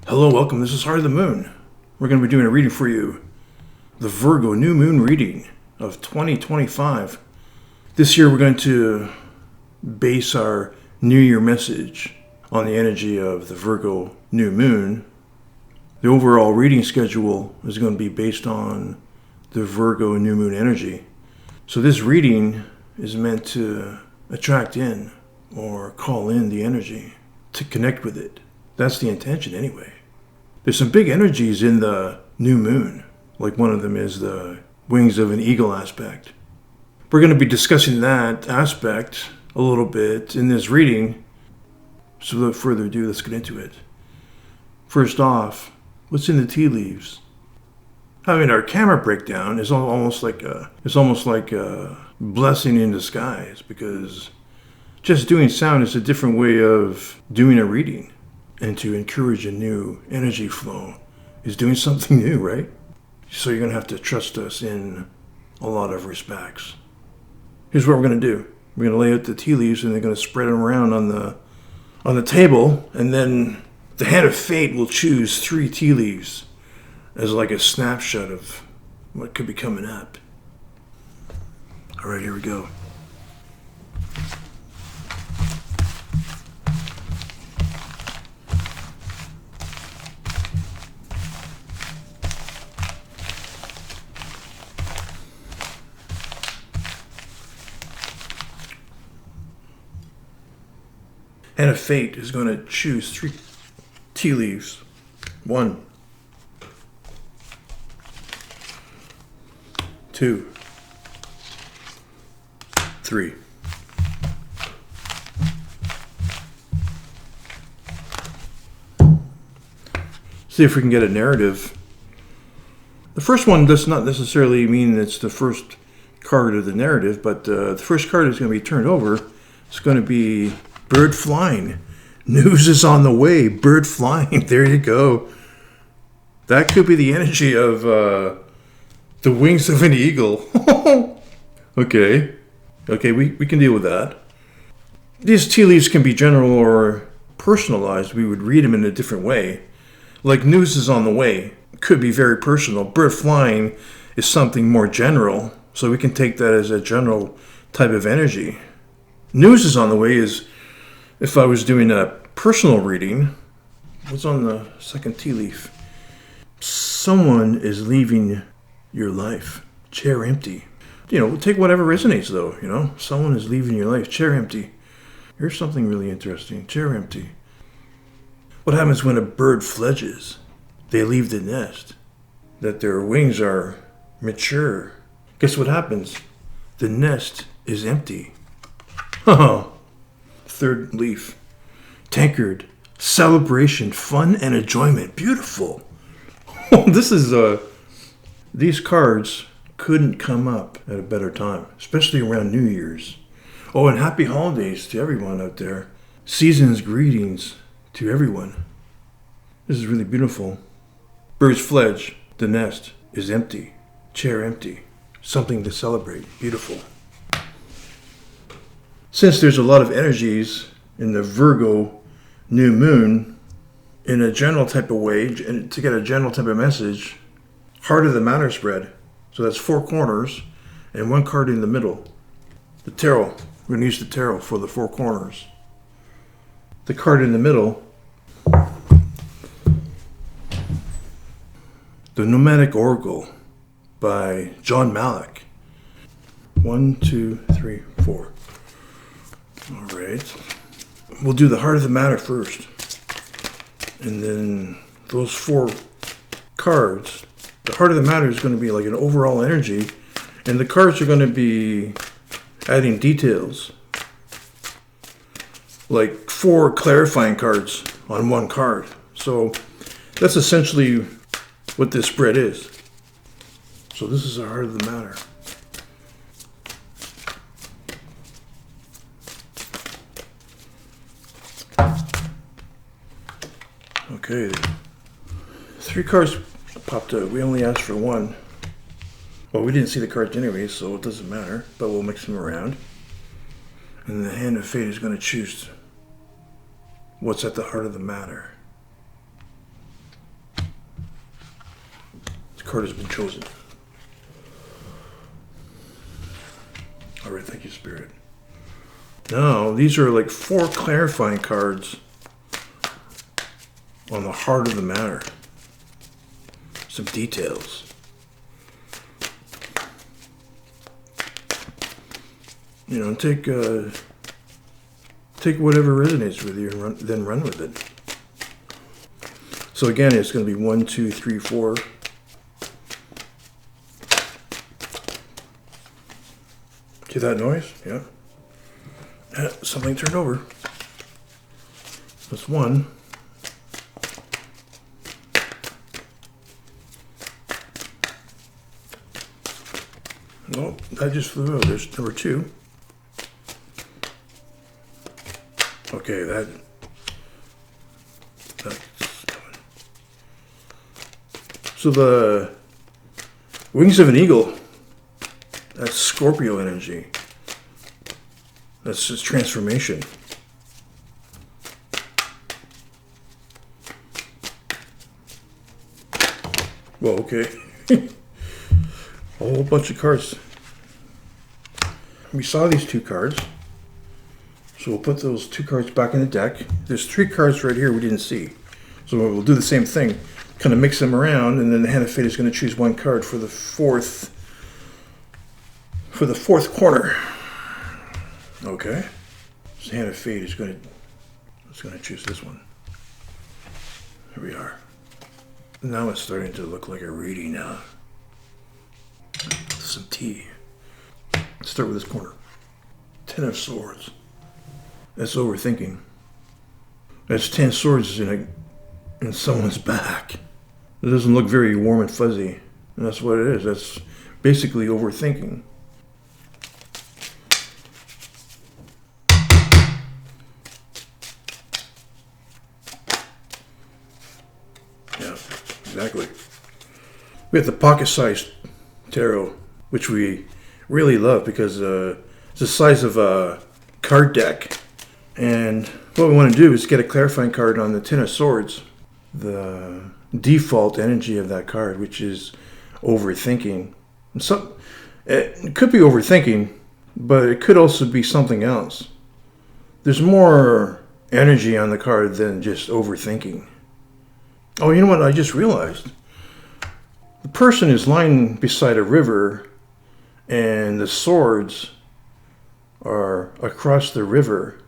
Hello, welcome. This is Heart of the Moon. We're going to be doing a reading for you. The Virgo New Moon reading of 2025. This year we're going to base our New Year message on the energy of the Virgo New Moon. The overall reading schedule is going to be based on the Virgo New Moon energy. So this reading is meant to attract in or call in the energy, to connect with it. That's the intention anyway. There's some big energies in the new moon. Like one of them is the wings of an eagle aspect. We're going to be discussing that aspect a little bit in this reading. So without further ado, let's get into it. First off, what's in the tea leaves? I mean, our camera breakdown is almost like a blessing in disguise, because just doing sound is a different way of doing a reading. And to encourage a new energy flow is doing something new, right? So you're going to have to trust us in a lot of respects. Here's what we're going to do. We're going to lay out the tea leaves and they're going to spread them around on the table. And then the hand of fate will choose 3 tea leaves as like a snapshot of what could be coming up. All right, here we go. Hand of Fate is going to choose 3 tea leaves. 1, 2, 3. See if we can get a narrative. The first one does not necessarily mean it's the first card of the narrative, but the first card is going to be turned over. It's going to be bird flying. News is on the way. Bird flying. There you go. That could be the energy of the wings of an eagle. Okay, we can deal with that. These tea leaves can be general or personalized. We would read them in a different way. Like news is on the way. Could be very personal. Bird flying is something more general. So we can take that as a general type of energy. News is on the way is, if I was doing a personal reading, what's on the second tea leaf? Someone is leaving your life. Chair empty. Take whatever resonates though, Someone is leaving your life. Chair empty. Here's something really interesting. Chair empty. What happens when a bird fledges? They leave the nest. That their wings are mature. Guess what happens? The nest is empty. Oh. Third leaf. Tankard. Celebration, fun, and enjoyment. Beautiful. These cards couldn't come up at a better time, especially around New Year's. Oh, and happy holidays to everyone out there. Season's greetings to everyone. This is really beautiful. Birds fledge. The nest is empty. Chair empty. Something to celebrate. Beautiful. Since there's a lot of energies in the Virgo new moon, in a general type of way, and to get a general type of message, heart of the matter spread. So that's 4 corners and 1 card in the middle. The tarot. We're going to use the tarot for the 4 corners. The card in the middle, the Nomadic Oracle by John Mallek. 1, 2, 3, 4. All right. We'll do the heart of the matter first. And then those 4 cards, the heart of the matter is going to be like an overall energy. And the cards are going to be adding details. Like 4 clarifying cards on 1 card. So that's essentially what this spread is. So this is the heart of the matter. Okay, 3 cards popped out. We only asked for 1. Well, we didn't see the cards anyway, so it doesn't matter, but we'll mix them around. And the hand of fate is going to choose what's at the heart of the matter. card has been chosen. All right, thank you, Spirit. Now, these are like 4 clarifying cards on the heart of the matter. Some details. You know, take whatever resonates with you and then run with it. So again, it's going to be 1, 2, 3, 4. See that noise? Yeah. Something turned over. That's 1. Oh, that just flew out. There's number 2. Okay, that's coming. So the wings of an eagle, that's Scorpio energy. That's just transformation. Well, okay. A whole bunch of cards. We saw these 2 cards. So we'll put those 2 cards back in the deck. There's 3 cards right here we didn't see. So we'll do the same thing. Kind of mix them around, and then the Hand of Fate is going to choose 1 card for the fourth corner. Okay. So Hand of Fate is going to choose this one. Here we are. Now it's starting to look like a reading now. Some tea. Let's start with this corner. 10 of Swords. That's overthinking. That's 10 swords in someone's back. It doesn't look very warm and fuzzy. And that's what it is. That's basically overthinking. Yeah, exactly. We have the pocket-sized tarot, which we really love because it's the size of a card deck. And what we want to do is get a clarifying card on the 10 of Swords, the default energy of that card, which is overthinking. It could be overthinking, but it could also be something else. There's more energy on the card than just overthinking. Oh, you know what? I just realized. The person is lying beside a river, and the swords are across the river.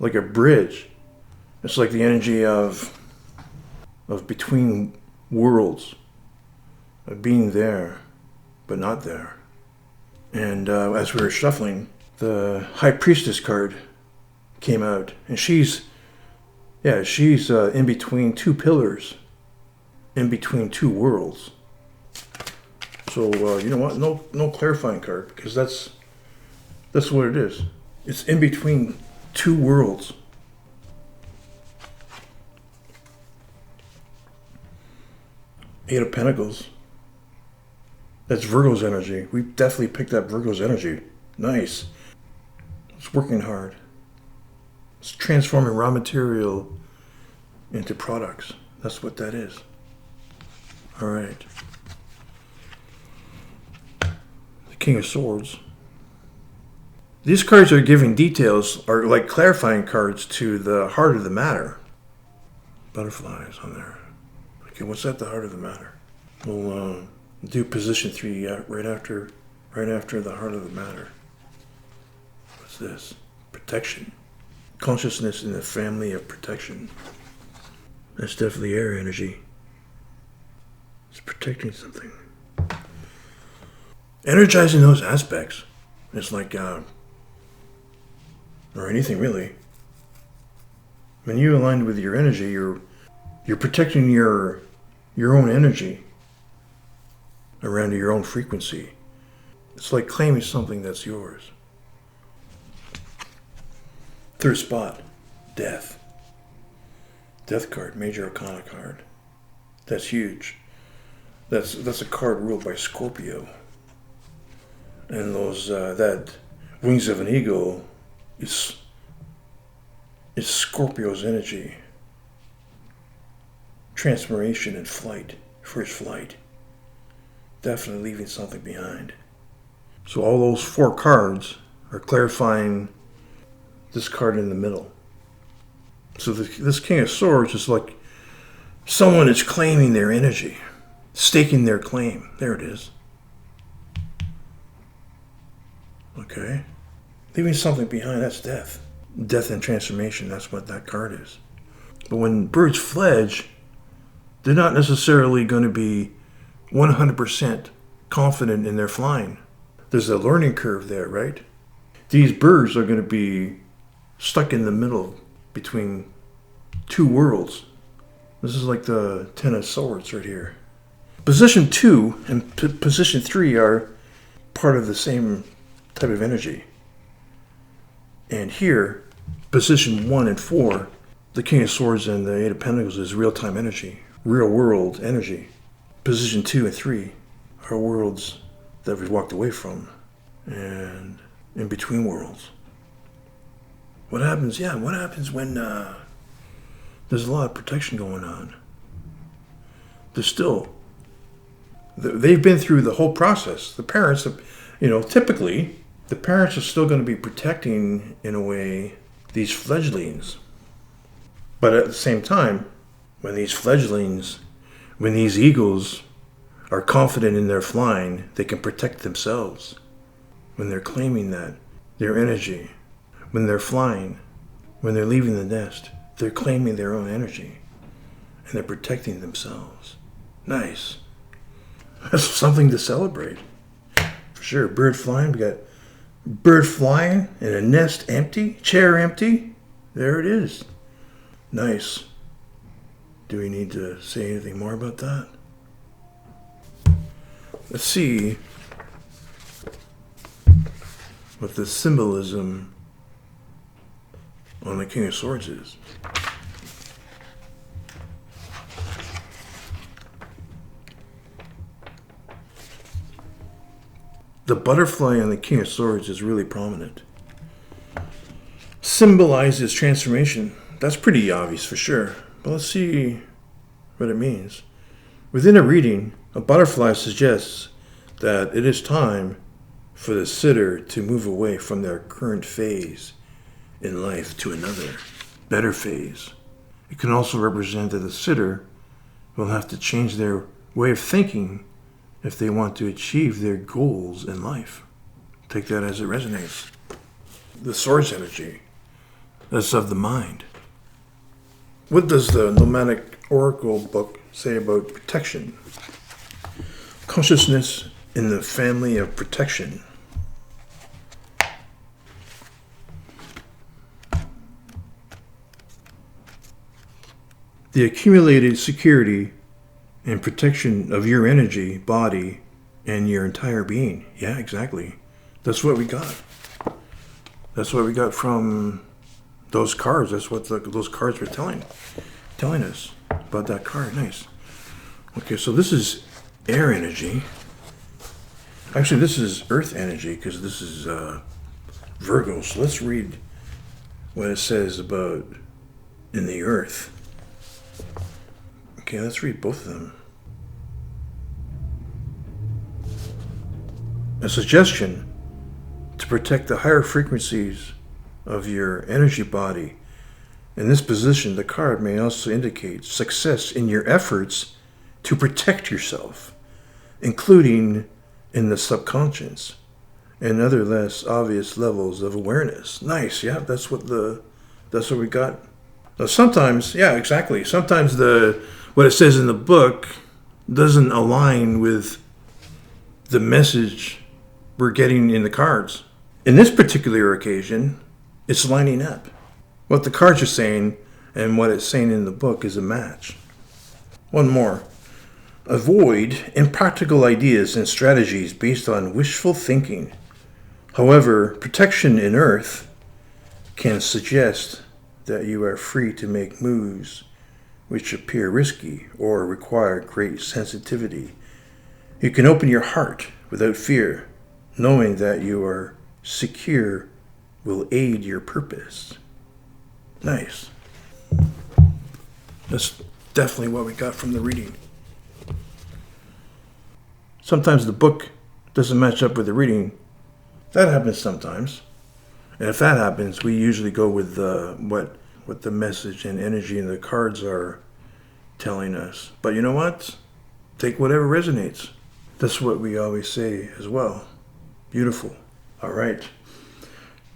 Like a bridge. It's like the energy of between worlds. Of being there, but not there. And as we were shuffling, the High Priestess card came out. And she's in between 2 pillars. In between 2 worlds. So, you know what? No clarifying card. Because that's what it is. It's in between 2 worlds. Eight of Pentacles. That's Virgo's energy. We definitely picked up Virgo's energy. Nice. It's working hard. It's transforming raw material into products. That's what that is. All right. The King of Swords. These cards are giving details, are like clarifying cards to the heart of the matter. Butterflies on there. Okay, what's at the heart of the matter? We'll do position 3 right after the heart of the matter. What's this? Protection. Consciousness in the family of protection. That's definitely air energy. It's protecting something. Energizing those aspects. It's like or anything really. When you align with your energy, you're protecting your own energy around your own frequency. It's like claiming something that's yours. 3rd spot, Death. Death card, Major Arcana card. That's huge. That's a card ruled by Scorpio. And those that Wings of an Eagle is Scorpio's energy. Transformation and flight. First flight. Definitely leaving something behind. So all those 4 cards are clarifying this card in the middle. So this King of Swords is like someone is claiming their energy, staking their claim. There it is. Okay. Leaving something behind, that's death. Death and transformation, that's what that card is. But when birds fledge, they're not necessarily going to be 100% confident in their flying. There's a learning curve there, right? These birds are going to be stuck in the middle between 2 worlds. This is like the 10 of Swords right here. Position 2 and position 3 are part of the same type of energy. And here, position 1 and 4, the King of Swords and the 8 of Pentacles is real-time energy, real-world energy. Position 2 and 3 are worlds that we've walked away from, and in between worlds. What happens? Yeah, what happens when there's a lot of protection going on? They've been through the whole process. The parents, typically, the parents are still going to be protecting, in a way, these fledglings. But at the same time, when these eagles are confident in their flying, they can protect themselves. When they're claiming that, their energy, when they're flying, when they're leaving the nest, they're claiming their own energy. And they're protecting themselves. Nice. That's something to celebrate. For sure. Bird flying. We got bird flying and a nest empty, chair empty. There it is. Nice. Do we need to say anything more about that? Let's see what the symbolism on the King of Swords is. The butterfly on the King of Swords is really prominent. Symbolizes transformation. That's pretty obvious for sure. But let's see what it means. Within a reading, a butterfly suggests that it is time for the sitter to move away from their current phase in life to another, better phase. It can also represent that the sitter will have to change their way of thinking if they want to achieve their goals in life. Take that as it resonates. The Swords energy, that's of the mind. What does the Nomadic Oracle book say about protection? Consciousness in the family of protection. The accumulated security and protection of your energy, body, and your entire being. Yeah, exactly. That's what we got. That's what we got from those cards. That's what those cards were telling us about that card. Nice. Okay, so this is air energy. Actually, this is earth energy because this is Virgo. So let's read what it says about in the earth. Okay, let's read both of them. A suggestion to protect the higher frequencies of your energy body. In this position, the card may also indicate success in your efforts to protect yourself, including in the subconscious and other less obvious levels of awareness. Nice, yeah, that's what we got. Now, sometimes, yeah, exactly. Sometimes what it says in the book doesn't align with the message we're getting in the cards. In this particular occasion, it's lining up. What the cards are saying and what it's saying in the book is a match. One more. Avoid impractical ideas and strategies based on wishful thinking. However, protection in Earth can suggest that you are free to make moves which appear risky or require great sensitivity. You can open your heart without fear, knowing that you are secure will aid your purpose. Nice. That's definitely what we got from the reading. Sometimes the book doesn't match up with the reading. That happens sometimes. And if that happens, we usually go with what the message and energy and the cards are telling us. But you know what? Take whatever resonates. That's what we always say as well. Beautiful. All right.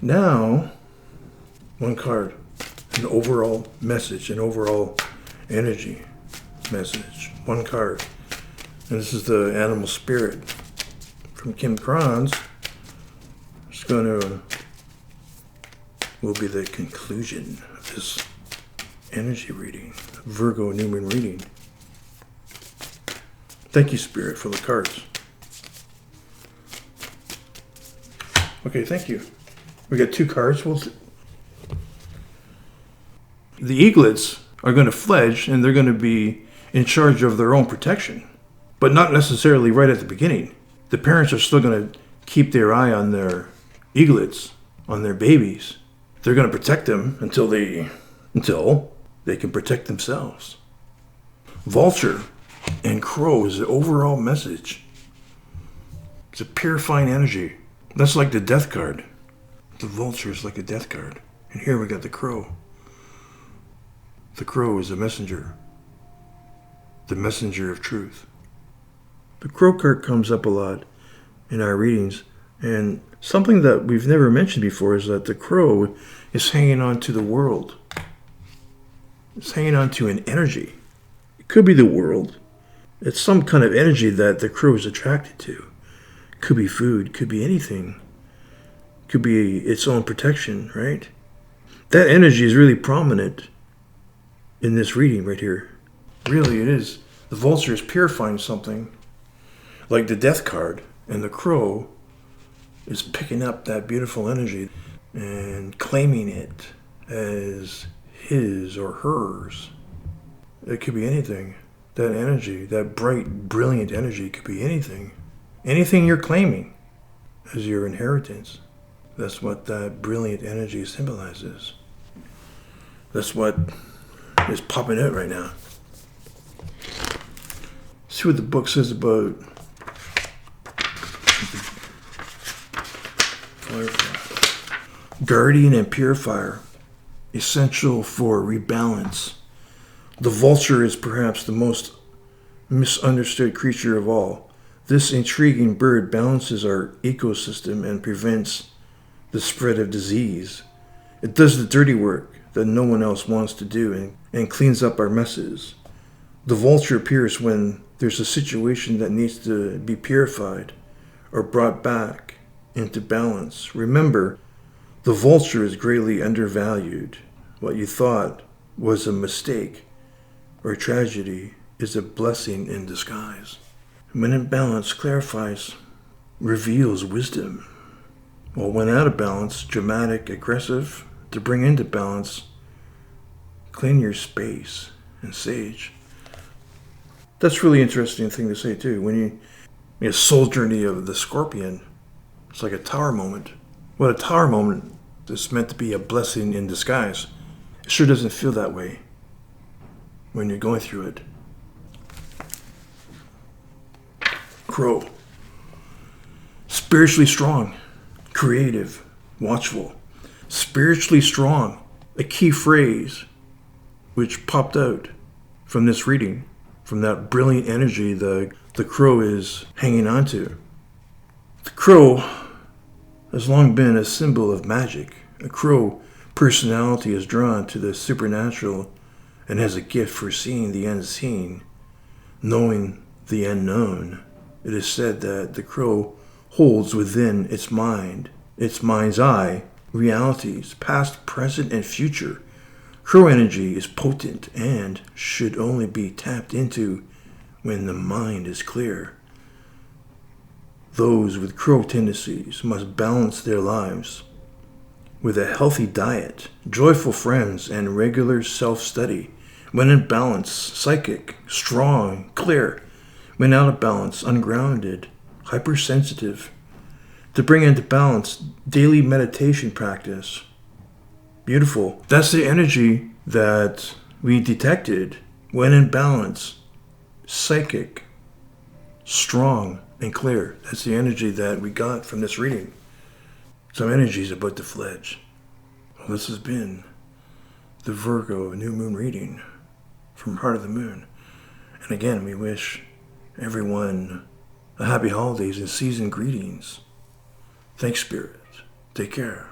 Now, one card. An overall message, an overall energy message. One card. And this is the animal spirit from Kim Krans. It's will be the conclusion of this energy reading, Virgo new moon reading. Thank you, Spirit, for the cards. Okay, thank you. We got 2 cards. The eaglets are going to fledge, and they're going to be in charge of their own protection, but not necessarily right at the beginning. The parents are still going to keep their eye on their eaglets, on their babies. They're going to protect them until they can protect themselves. Vulture and crow is the overall message. It's a purifying energy. That's like the death card. The vulture is like a death card. And here we got the crow. The crow is a messenger. The messenger of truth. The crow card comes up a lot in our readings. And something that we've never mentioned before is that the crow is hanging on to the world. It's hanging on to an energy. It could be the world. It's some kind of energy that the crow is attracted to. Could be food, could be anything. Could be its own protection, right? That energy is really prominent in this reading right here. Really, it is. The vulture is purifying something, like the death card, and the crow is picking up that beautiful energy and claiming it as his or hers. It could be anything. That energy, that bright, brilliant energy could be anything. Anything you're claiming as your inheritance. That's what that brilliant energy symbolizes. That's what is popping out right now. See what the book says about guardian and purifier, essential for rebalance. The vulture is perhaps the most misunderstood creature of all. This intriguing bird balances our ecosystem and prevents the spread of disease. It does the dirty work that no one else wants to do and cleans up our messes. The vulture appears when there's a situation that needs to be purified or brought back into balance. Remember, the vulture is greatly undervalued. What you thought was a mistake or tragedy is a blessing in disguise. When in balance, clarifies, reveals wisdom. While when out of balance, dramatic, aggressive, to bring into balance, clean your space and sage. That's really interesting thing to say too. When you soul journey of the scorpion, it's like a tower moment. Well, a tower moment is meant to be a blessing in disguise. It sure doesn't feel that way when you're going through it. Crow. Spiritually strong, creative, watchful. Spiritually strong, a key phrase which popped out from this reading, from that brilliant energy the crow is hanging on to. The crow has long been a symbol of magic. A crow personality is drawn to the supernatural and has a gift for seeing the unseen, knowing the unknown. It is said that the crow holds within its mind's eye, realities, past, present, and future. Crow energy is potent and should only be tapped into when the mind is clear. Those with crow tendencies must balance their lives with a healthy diet, joyful friends, and regular self-study. When in balance, psychic, strong, clear. When out of balance, ungrounded, hypersensitive. To bring into balance, daily meditation practice. Beautiful. That's the energy that we detected when in balance, psychic, strong, and clear. That's the energy that we got from this reading. Some energy is about to fledge. Well, this has been the Virgo new moon reading from Heart of the Moon. And again, we wish everyone a happy holidays and season greetings. Thanks, Spirit. Take care.